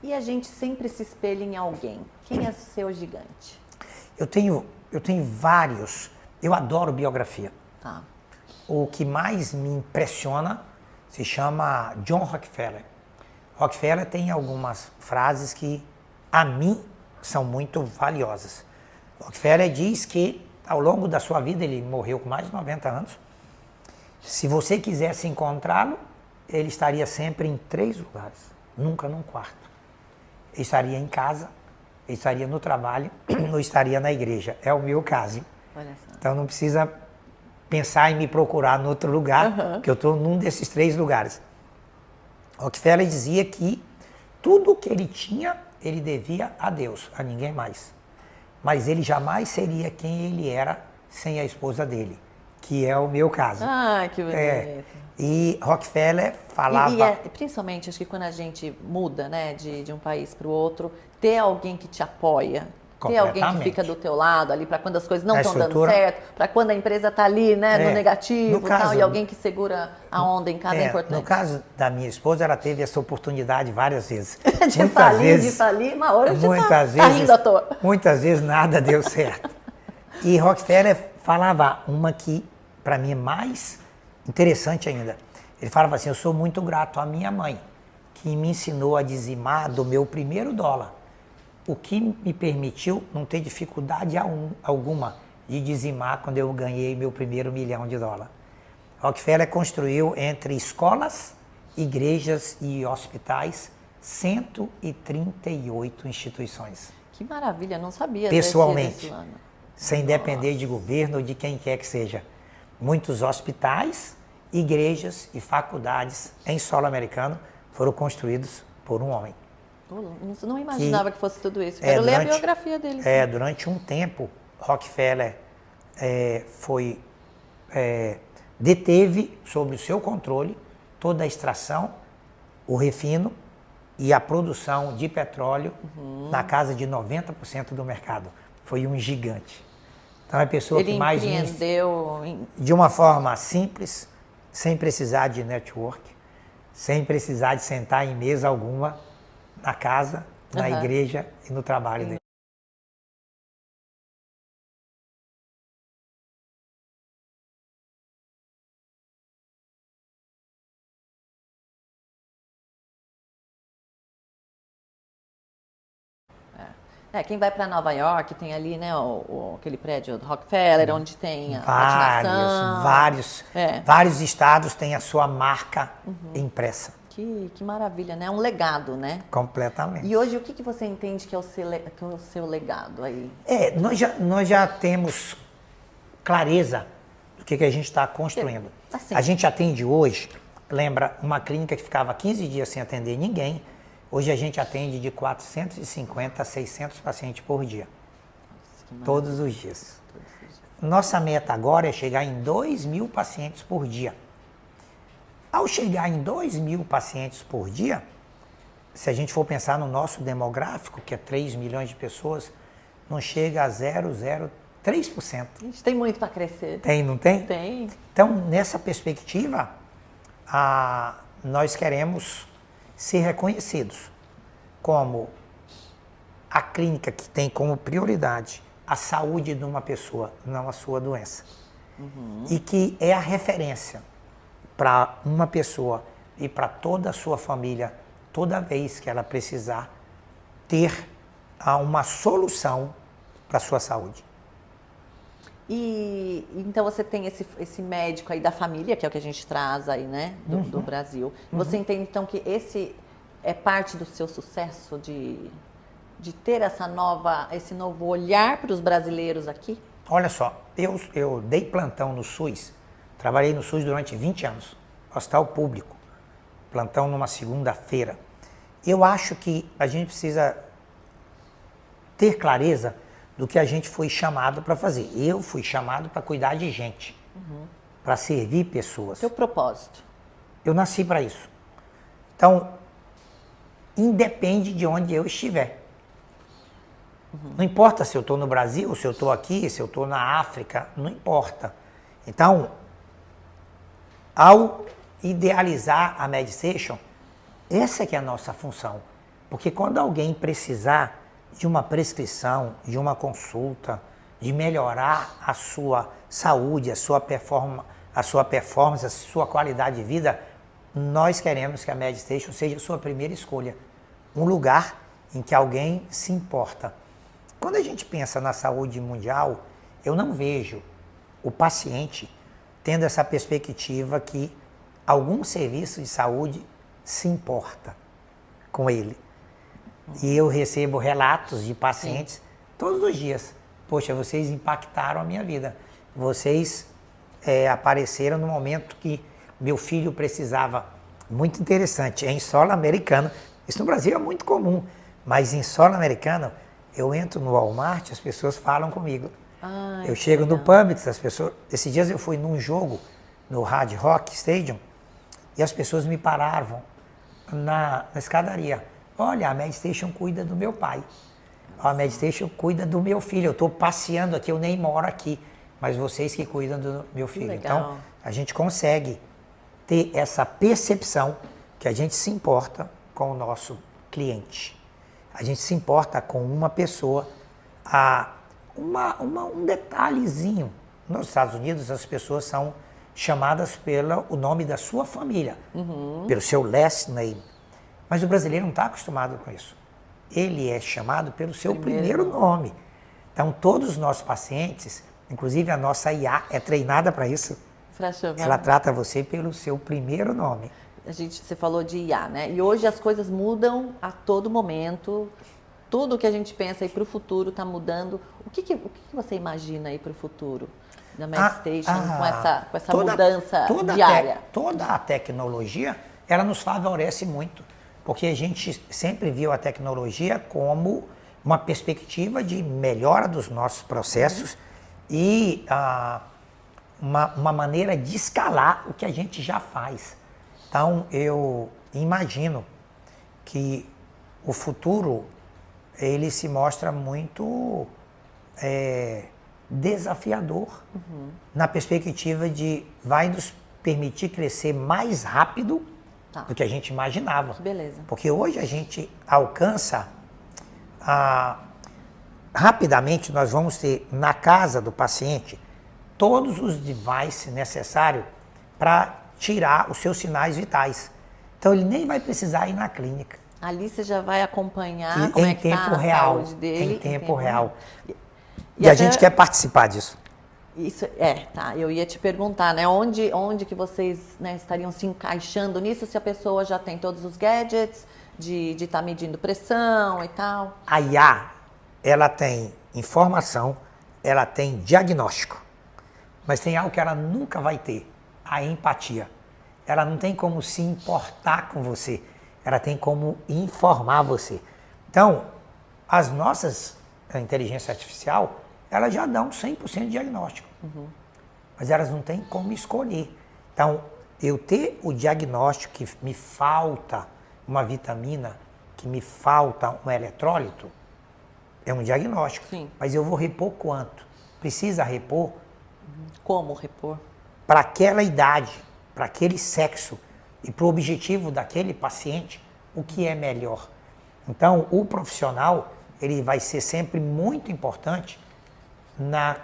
E a gente sempre se espelha em alguém. Quem é seu gigante? Eu tenho vários. Eu adoro biografia. Tá. O que mais me impressiona se chama John Rockefeller. Rockefeller tem algumas frases que, a mim, são muito valiosas. Rockefeller diz que, ao longo da sua vida, ele morreu com mais de 90 anos, se você quisesse encontrá-lo, ele estaria sempre em 3 lugares, nunca num quarto. Ele estaria em casa, ele estaria no trabalho, ou estaria na igreja. É o meu caso. Olha só. Então não precisa pensar em me procurar em outro lugar, que eu estou num desses 3 lugares. Rockefeller dizia que tudo que ele tinha, ele devia a Deus, a ninguém mais. Mas ele jamais seria quem ele era sem a esposa dele, que é o meu caso. Ah, que bonito. E Rockefeller falava... Principalmente, acho que quando a gente muda, né, de um país para o outro, ter alguém que te apoia, ter alguém que fica do teu lado ali para quando as coisas não estão dando certo, para quando a empresa está ali, né, no negativo, no caso, e alguém que segura a onda em casa é importante. No caso da minha esposa, ela teve essa oportunidade várias vezes. de falir, uma hora tá rindo à toa. Muitas vezes nada deu certo. E Rockefeller falava uma que, para mim, é mais interessante ainda. Ele falava assim, eu sou muito grato à minha mãe, que me ensinou a dizimar do meu primeiro dólar, o que me permitiu não ter dificuldade alguma de dizimar quando eu ganhei meu primeiro $1 milhão. Rockefeller construiu entre escolas, igrejas e hospitais 138 instituições. Que maravilha, não sabia pessoalmente, desse plano. Sem depender de governo ou de quem quer que seja. Muitos hospitais, igrejas e faculdades em solo americano foram construídos por um homem. Não imaginava que fosse tudo isso. Quero ler a biografia dele. Durante um tempo, Rockefeller deteve sob o seu controle toda a extração, o refino e a produção de petróleo na casa de 90% do mercado. Foi um gigante. Então é a pessoa que mais empreendeu de uma forma simples, sem precisar de network, sem precisar de sentar em mesa alguma, na casa, na igreja e no trabalho dele. Quem vai para Nova York tem ali, né, aquele prédio do Rockefeller, onde tem a patinação. Vários estados têm a sua marca impressa. Que maravilha, né? É um legado, né? Completamente. E hoje, o que você entende que é o seu legado aí? Nós já temos clareza do que a gente está construindo. Assim. A gente atende hoje, lembra, uma clínica que ficava 15 dias sem atender ninguém, hoje a gente atende de 450 a 600 pacientes por dia. Todos os dias. Nossa meta agora é chegar em 2.000 pacientes por dia. Ao chegar em 2.000 pacientes por dia, se a gente for pensar no nosso demográfico, que é 3 milhões de pessoas, não chega a 0,03%. A gente tem muito para crescer. Tem, não tem? Tem. Então, nessa perspectiva, nós queremos ser reconhecidos como a clínica que tem como prioridade a saúde de uma pessoa, não a sua doença. E que é a referência para uma pessoa e para toda a sua família, toda vez que ela precisar ter uma solução para a sua saúde. E então você tem esse médico aí da família, que é o que a gente traz aí, né, do Brasil. Você entende então que esse é parte do seu sucesso de ter esse novo olhar para os brasileiros aqui? Olha só, eu dei plantão no SUS. Trabalhei no SUS durante 20 anos, hospital público, plantão numa segunda-feira. Eu acho que a gente precisa ter clareza do que a gente foi chamado para fazer. Eu fui chamado para cuidar de gente, para servir pessoas. Seu propósito. Eu nasci para isso. Então, independe de onde eu estiver. Não importa se eu estou no Brasil, se eu estou aqui, se eu estou na África, não importa. Então, ao idealizar a MedStation, essa que é a nossa função. Porque quando alguém precisar de uma prescrição, de uma consulta, de melhorar a sua saúde, a sua performance, a sua qualidade de vida, nós queremos que a MedStation seja a sua primeira escolha. Um lugar em que alguém se importa. Quando a gente pensa na saúde mundial, eu não vejo o paciente tendo essa perspectiva que algum serviço de saúde se importa com ele. E eu recebo relatos de pacientes todos os dias. Poxa, vocês impactaram a minha vida. Vocês apareceram no momento que meu filho precisava. Muito interessante, em solo americano. Isso no Brasil é muito comum, mas em solo americano, eu entro no Walmart, as pessoas falam comigo. Eu chego no Publix, as pessoas... Esses dias eu fui num jogo no Hard Rock Stadium e as pessoas me paravam na escadaria. Olha, a MedStation cuida do meu pai. A MedStation cuida do meu filho. Eu estou passeando aqui, eu nem moro aqui, mas vocês que cuidam do meu filho. Então, a gente consegue ter essa percepção que a gente se importa com o nosso cliente. A gente se importa com uma pessoa. Um detalhezinho. Nos Estados Unidos, as pessoas são chamadas pelo nome da sua família, pelo seu last name. Mas o brasileiro não está acostumado com isso. Ele é chamado pelo seu primeiro nome. Então, todos os nossos pacientes, inclusive a nossa IA, é treinada para isso. Ela trata você pelo seu primeiro nome. Você falou de IA, né? E hoje as coisas mudam a todo momento. Tudo que a gente pensa aí para o futuro está mudando. O que você imagina aí para o futuro da MedStation com essa mudança diária? Toda a tecnologia, ela nos favorece muito, porque a gente sempre viu a tecnologia como uma perspectiva de melhora dos nossos processos e uma maneira de escalar o que a gente já faz. Então, eu imagino que o futuro ele se mostra muito desafiador na perspectiva de vai nos permitir crescer mais rápido do que a gente imaginava. Que beleza. Porque hoje a gente alcança rapidamente, nós vamos ter na casa do paciente todos os devices necessários para tirar os seus sinais vitais. Então ele nem vai precisar ir na clínica. Ali você já vai acompanhar como em é que tá tempo a real, saúde dele. em tempo real. E E a até- gente quer participar disso. Isso, tá. Eu ia te perguntar, né? Onde que vocês, né, estariam se encaixando nisso se a pessoa já tem todos os gadgets de estar medindo pressão e tal? A IA, ela tem informação, ela tem diagnóstico, mas tem algo que ela nunca vai ter, a empatia. Ela não tem como se importar com você, ela tem como informar você. Então, as nossas inteligência artificial, elas já dão 100% de diagnóstico, mas elas não têm como escolher. Então, eu ter o diagnóstico que me falta uma vitamina, que me falta um eletrólito, é um diagnóstico. Sim. Mas eu vou repor quanto? Precisa repor Como repor? para aquela idade, para aquele sexo e para o objetivo daquele paciente, o que é melhor. Então, o profissional, ele vai ser sempre muito importante na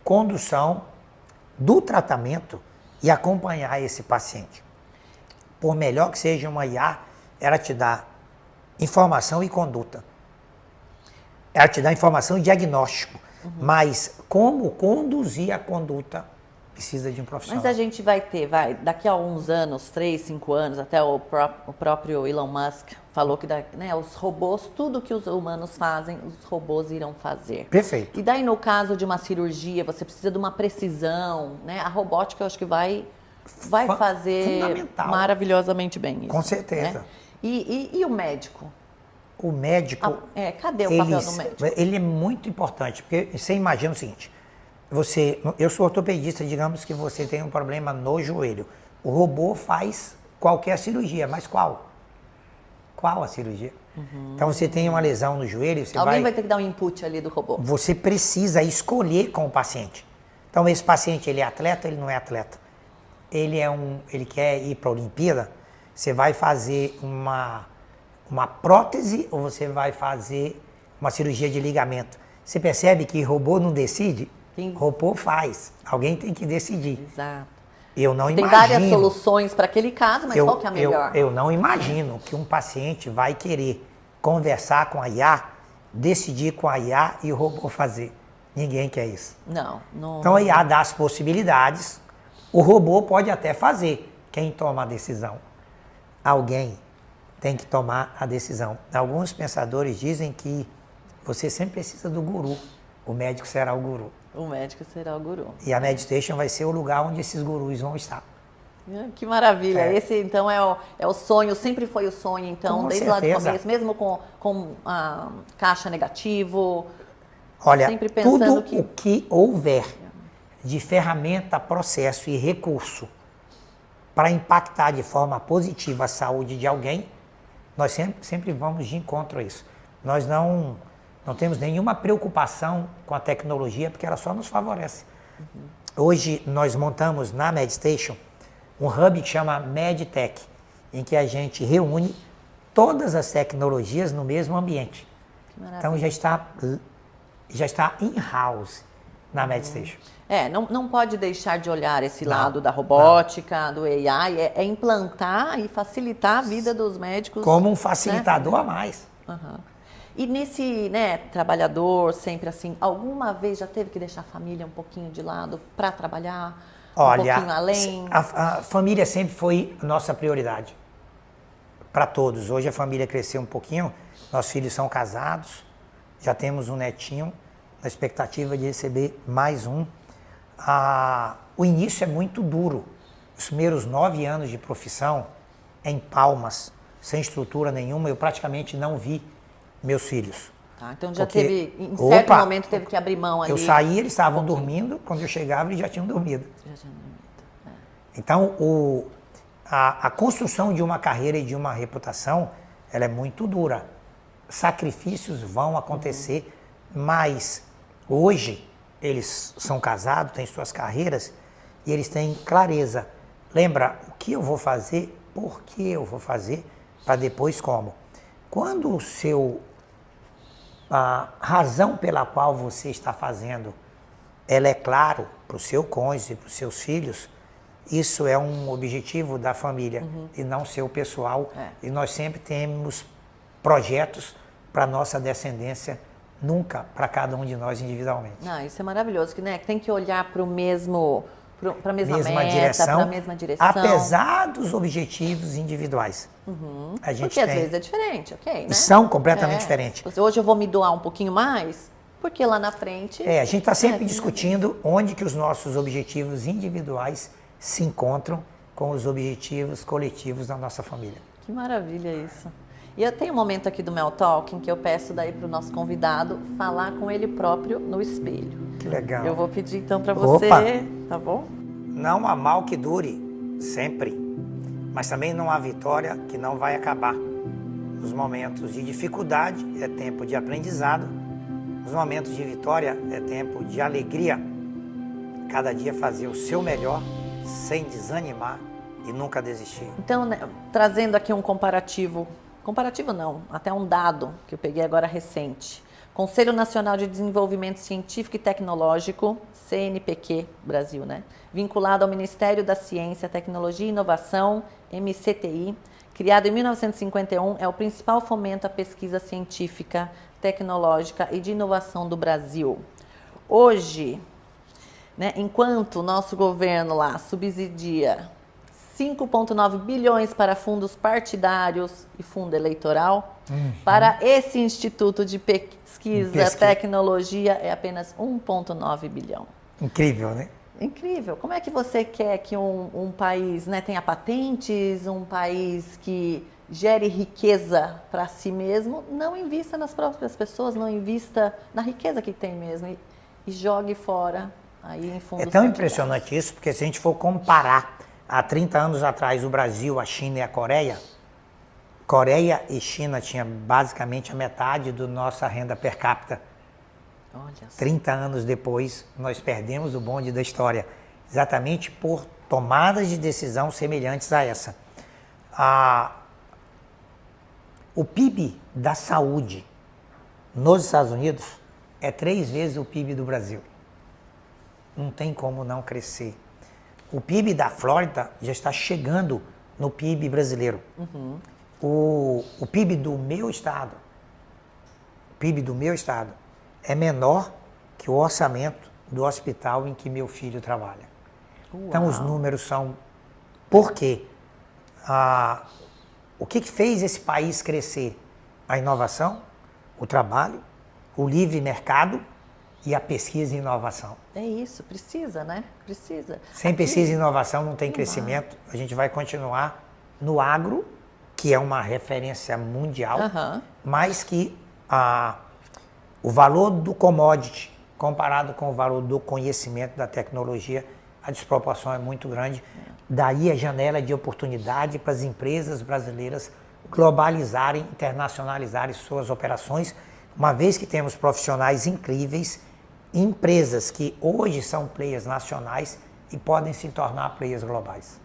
condução do tratamento e acompanhar esse paciente. Por melhor que seja uma IA, ela te dá informação e conduta. Ela te dá informação e diagnóstico. Mas como conduzir a conduta precisa de um profissional. Mas a gente vai ter, daqui a uns anos, 3, 5 anos, até o próprio Elon Musk falou que né, os robôs, tudo que os humanos fazem, os robôs irão fazer. Perfeito. E daí, no caso de uma cirurgia, você precisa de uma precisão, né? A robótica, eu acho que vai fazer fundamental. maravilhosamente bem isso. Com certeza. Né? E o médico? O médico... Cadê o papel do médico? Ele é muito importante, porque você imagina o seguinte, eu sou ortopedista, digamos que você tem um problema no joelho. O robô faz qualquer cirurgia, mas qual? Qual a cirurgia? Então você tem uma lesão no joelho, Alguém vai ter que dar um input ali do robô. Você precisa escolher com o paciente. Então esse paciente, ele é atleta, ele não é atleta. Ele quer ir para a Olimpíada, você vai fazer uma prótese ou você vai fazer uma cirurgia de ligamento. Você percebe que robô não decide? Robô faz. Alguém tem que decidir. Exato. Eu não Tem imagino. várias soluções para aquele caso, mas qual que é a melhor? Eu não imagino que um paciente vai querer conversar com a IA, decidir com a IA e o robô fazer. Ninguém quer isso. Não. Então a IA dá as possibilidades, o robô pode até fazer. Quem toma a decisão? Alguém tem que tomar a decisão. Alguns pensadores dizem que você sempre precisa do guru. O médico será o guru. O médico será o guru. E a Medstation vai ser o lugar onde esses gurus vão estar. Que maravilha. Esse, então, é o sonho, sempre foi o sonho, então, Com desde certeza. lá do começo, mesmo com caixa negativo. Olha, sempre pensando tudo o que houver de ferramenta, processo e recurso para impactar de forma positiva a saúde de alguém, nós sempre vamos de encontro a isso. Nós não temos nenhuma preocupação com a tecnologia, porque ela só nos favorece. Hoje, nós montamos na Medstation um hub que chama MedTech, em que a gente reúne todas as tecnologias no mesmo ambiente. Então, já está in-house na Medstation. Não pode deixar de olhar esse lado da robótica, do AI, é implantar e facilitar a vida dos médicos. Como um facilitador a mais. E nesse, trabalhador, sempre assim, alguma vez já teve que deixar a família um pouquinho de lado para trabalhar? Olha, um pouquinho além? A família sempre foi nossa prioridade. Para todos. Hoje a família cresceu um pouquinho, nossos filhos são casados, já temos um netinho, na expectativa de receber mais um. O início é muito duro. Os primeiros 9 anos de profissão, em Palmas, sem estrutura nenhuma, eu praticamente não vi meus filhos. Então já Porque, em certo momento teve que abrir mão ali. Eu saí, eles estavam dormindo, quando eu chegava eles já tinham dormido. Então a construção de uma carreira e de uma reputação, ela é muito dura. Sacrifícios vão acontecer, mas hoje eles são casados, têm suas carreiras e eles têm clareza. Lembra o que eu vou fazer, por que eu vou fazer, para depois como. Quando a razão pela qual você está fazendo, ela é claro para o seu cônjuge, para os seus filhos, isso é um objetivo da família e não seu pessoal. E nós sempre temos projetos para nossa descendência, nunca para cada um de nós individualmente. Isso é maravilhoso, que tem que olhar para o mesmo, para a mesma meta, para a mesma direção. Apesar dos objetivos individuais. A gente porque às vezes é diferente, ok, né? São completamente diferentes. Hoje eu vou me doar um pouquinho mais, porque lá na frente... A gente está sempre discutindo onde que os nossos objetivos individuais se encontram com os objetivos coletivos da nossa família. Que maravilha isso. E eu tenho um momento aqui do Mel Talk em que eu peço daí para o nosso convidado falar com ele próprio no espelho. Que legal. Eu vou pedir então para você, tá bom? Não há mal que dure sempre, mas também não há vitória que não vai acabar. Os momentos de dificuldade é tempo de aprendizado, os momentos de vitória é tempo de alegria. Cada dia fazer o seu melhor, sem desanimar e nunca desistir. Então, trazendo aqui um comparativo não, até um dado que eu peguei agora recente. Conselho Nacional de Desenvolvimento Científico e Tecnológico, CNPq, Brasil, vinculado ao Ministério da Ciência, Tecnologia e Inovação, MCTI, criado em 1951, é o principal fomento à pesquisa científica, tecnológica e de inovação do Brasil. Hoje, enquanto o nosso governo lá subsidia 5,9 bilhões para fundos partidários e fundo eleitoral, para esse Instituto de Pesquisa, Tecnologia, é apenas 1,9 bilhão. Incrível, né? Incrível. Como é que você quer que um país tenha patentes, um país que gere riqueza para si mesmo, não invista nas próprias pessoas, não invista na riqueza que tem mesmo e jogue fora aí em fundos partidários? É tão impressionante isso, porque se a gente for comparar há 30 anos atrás, o Brasil, a China e a Coreia e China tinham basicamente a metade da nossa renda per capita. Olha só. 30 anos depois, nós perdemos o bonde da história, exatamente por tomadas de decisão semelhantes a essa. O PIB da saúde nos Estados Unidos é 3 vezes o PIB do Brasil. Não tem como não crescer. O PIB da Flórida já está chegando no PIB brasileiro. O PIB do meu estado, é menor que o orçamento do hospital em que meu filho trabalha. Uau. Então os números são... Por quê? O que fez esse país crescer? A inovação, o trabalho, o livre mercado e a pesquisa e inovação. É isso, precisa, Precisa. Sem pesquisa e inovação não tem crescimento. A gente vai continuar no agro, que é uma referência mundial, mas que o valor do commodity, comparado com o valor do conhecimento, da tecnologia, a desproporção é muito grande. Daí a janela de oportunidade para as empresas brasileiras globalizarem, internacionalizarem suas operações, uma vez que temos profissionais incríveis, empresas que hoje são players nacionais e podem se tornar players globais.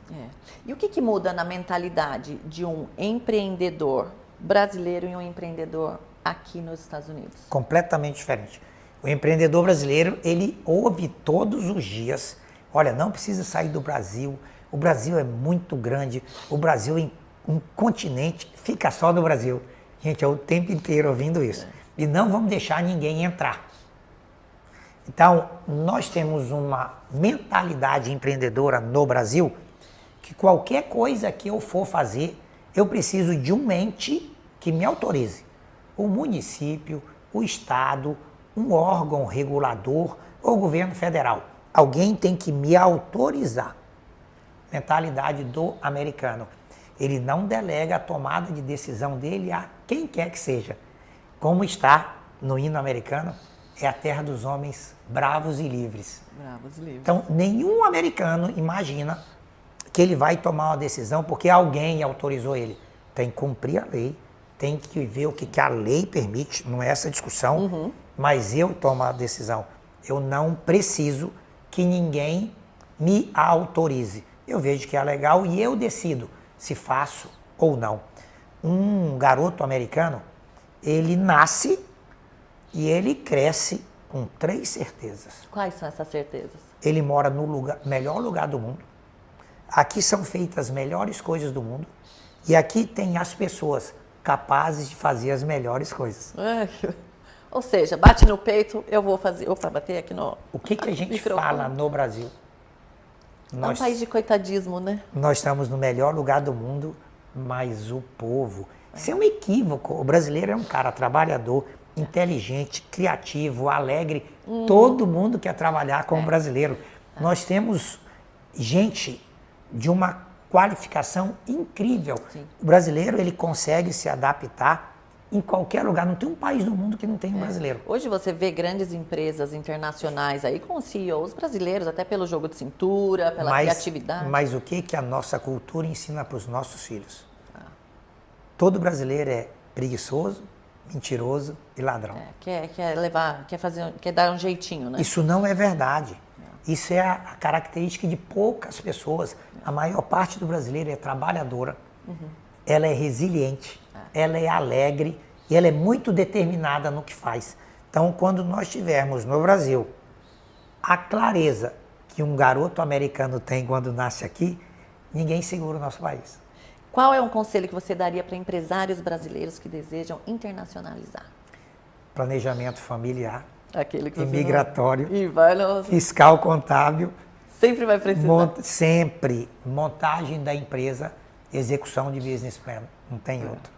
E o que muda na mentalidade de um empreendedor brasileiro e um empreendedor aqui nos Estados Unidos? Completamente diferente. O empreendedor brasileiro, ele ouve todos os dias, olha, não precisa sair do Brasil, o Brasil é muito grande, o Brasil é um continente, fica só no Brasil. Gente, é o tempo inteiro ouvindo isso. E não vamos deixar ninguém entrar. Então, nós temos uma mentalidade empreendedora no Brasil que qualquer coisa que eu for fazer, eu preciso de um ente que me autorize. O município, o estado, um órgão regulador ou o governo federal. Alguém tem que me autorizar. Mentalidade do americano. Ele não delega a tomada de decisão dele a quem quer que seja. Como está no hino americano, é a terra dos homens bravos e livres. Bravos e livres. Então, nenhum americano imagina que ele vai tomar uma decisão porque alguém autorizou ele. Tem que cumprir a lei, tem que ver o que a lei permite, não é essa discussão, mas eu tomo a decisão. Eu não preciso que ninguém me autorize. Eu vejo que é legal e eu decido se faço ou não. Um garoto americano, ele nasce e ele cresce com 3 certezas. Quais são essas certezas? Ele mora no melhor lugar do mundo. Aqui são feitas as melhores coisas do mundo. E aqui tem as pessoas capazes de fazer as melhores coisas. Ou seja, bate no peito, eu vou fazer. Opa, bater aqui no. O que a gente microfone. fala no Brasil? É um país de coitadismo, né? Nós estamos no melhor lugar do mundo, mas o povo... Isso é um equívoco. O brasileiro é um cara trabalhador, inteligente, criativo, alegre. Todo mundo quer trabalhar com o brasileiro. Nós temos gente de uma qualificação incrível. Sim. O brasileiro, ele consegue se adaptar em qualquer lugar. Não tem um país do mundo que não tenha um brasileiro. Hoje você vê grandes empresas internacionais aí com CEOs brasileiros, até pelo jogo de cintura, pela criatividade. Mas o que a nossa cultura ensina para os nossos filhos? Todo brasileiro é preguiçoso, mentiroso e ladrão. Quer dar um jeitinho, né? Isso não é verdade. Isso é a característica de poucas pessoas. A maior parte do brasileiro é trabalhadora, ela é resiliente, ela é alegre e ela é muito determinada no que faz. Então, quando nós tivermos no Brasil a clareza que um garoto americano tem quando nasce aqui, ninguém segura o nosso país. Qual é um conselho que você daria para empresários brasileiros que desejam internacionalizar? Planejamento familiar, Aquele que imigratório, E vai no... fiscal contábil, Sempre vai precisar. sempre montagem da empresa, execução de business plan, não tem outro.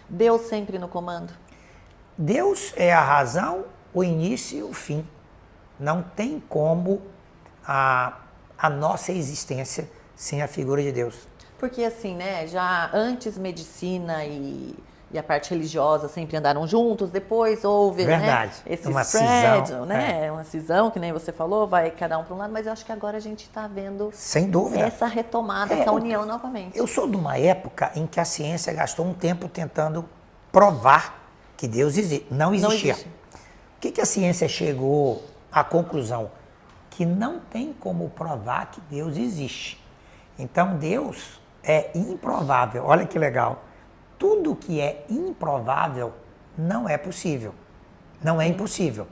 Deus sempre no comando? Deus é a razão, o início e o fim. Não tem como a nossa existência sem a figura de Deus. Porque assim, né, já antes medicina e a parte religiosa sempre andaram juntos, depois houve, Verdade. Né, esse Uma spread, cisão, né, uma cisão, que nem você falou, vai cada um para um lado, mas eu acho que agora a gente está vendo Sem dúvida. essa retomada, essa união novamente. Eu sou de uma época em que a ciência gastou um tempo tentando provar que Deus não existia. existe. O que a ciência chegou à conclusão? Que não tem como provar que Deus existe. Então Deus é improvável. Olha que legal. Tudo que é improvável não é possível. Não é impossível.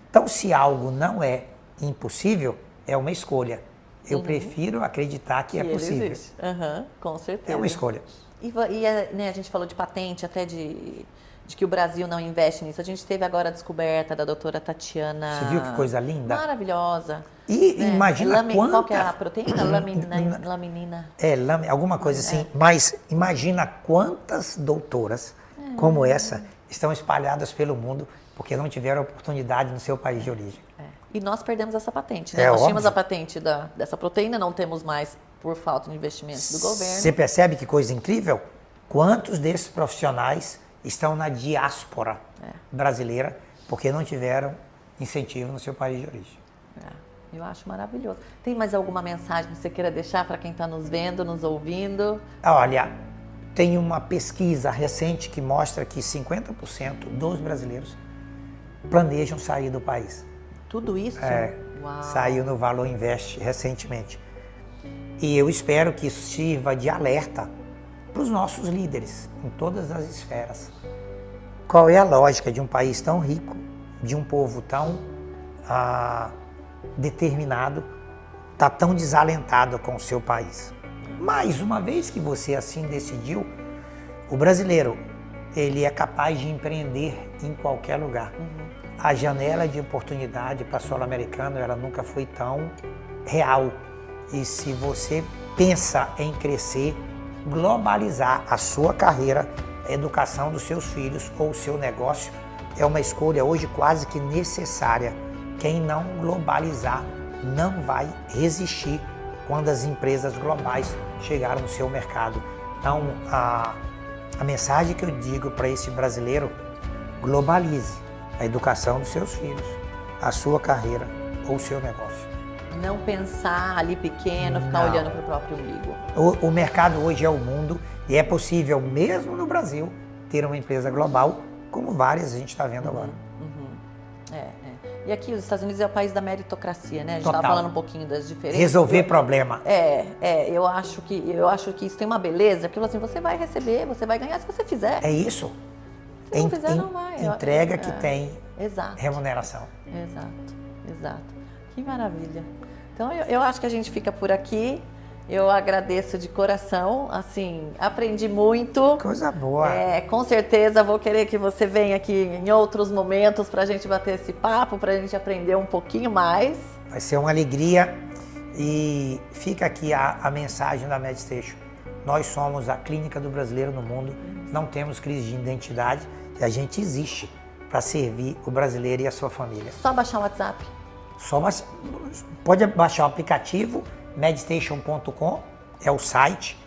Então, se algo não é impossível, é uma escolha. Eu prefiro acreditar que é possível. Ele existe. Com certeza. É uma escolha. Né, a gente falou de patente, até de que o Brasil não investe nisso. A gente teve agora a descoberta da doutora Tatiana. Você viu que coisa linda? Maravilhosa. E né? imagina quanta... Qual que é a proteína? Laminina. Alguma coisa assim. Mas imagina quantas doutoras como essa estão espalhadas pelo mundo porque não tiveram oportunidade no seu país de origem. E nós perdemos essa patente, né? Nós tínhamos a patente dessa proteína, não temos mais por falta de investimentos do governo. Você percebe que coisa incrível? Quantos desses profissionais estão na diáspora brasileira porque não tiveram incentivo no seu país de origem? Eu acho maravilhoso. Tem mais alguma mensagem que você queira deixar para quem está nos vendo, nos ouvindo? Olha, tem uma pesquisa recente que mostra que 50% dos brasileiros planejam sair do país. Tudo isso? Uau. Saiu no Valor Invest recentemente. E eu espero que isso sirva de alerta para os nossos líderes, em todas as esferas. Qual é a lógica de um país tão rico, de um povo tão determinado, está tão desalentado com o seu país? Mas, uma vez que você assim decidiu, o brasileiro, ele é capaz de empreender em qualquer lugar. A janela de oportunidade para solo americano, ela nunca foi tão real. E se você pensa em crescer, globalizar a sua carreira, a educação dos seus filhos ou o seu negócio, é uma escolha hoje quase que necessária. Quem não globalizar não vai resistir quando as empresas globais chegarem no seu mercado. Então, a mensagem que eu digo para esse brasileiro: globalize a educação dos seus filhos, a sua carreira ou o seu negócio. Não pensar ali pequeno, ficar olhando para o próprio umbigo. O mercado hoje é o mundo e é possível, mesmo no Brasil, ter uma empresa global, como várias a gente está vendo agora. E aqui os Estados Unidos é o país da meritocracia, né? A gente Total. estava falando um pouquinho das diferenças. Resolver problema. Eu acho que isso tem uma beleza, porque assim, você vai receber, você vai ganhar se você fizer. É isso. Se não fizer, não vai. Entrega que tem Exato. remuneração. Exato. Que maravilha. Então, eu acho que a gente fica por aqui. Eu agradeço de coração, assim, aprendi muito. Coisa boa. Com certeza vou querer que você venha aqui em outros momentos para a gente bater esse papo, para a gente aprender um pouquinho mais. Vai ser uma alegria e fica aqui a mensagem da MedStation. Nós somos a clínica do brasileiro no mundo, não temos crise de identidade e a gente existe para servir o brasileiro e a sua família. Só baixar o WhatsApp. Pode baixar o aplicativo, medstation.com é o site,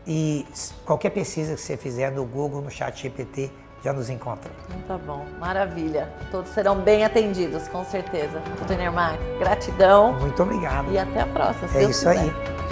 e qualquer pesquisa que você fizer no Google, no ChatGPT, já nos encontra. Tá bom, maravilha. Todos serão bem atendidos, com certeza. Dr. Neymar, gratidão. Muito obrigado. E até a próxima, se É Deus isso quiser. aí.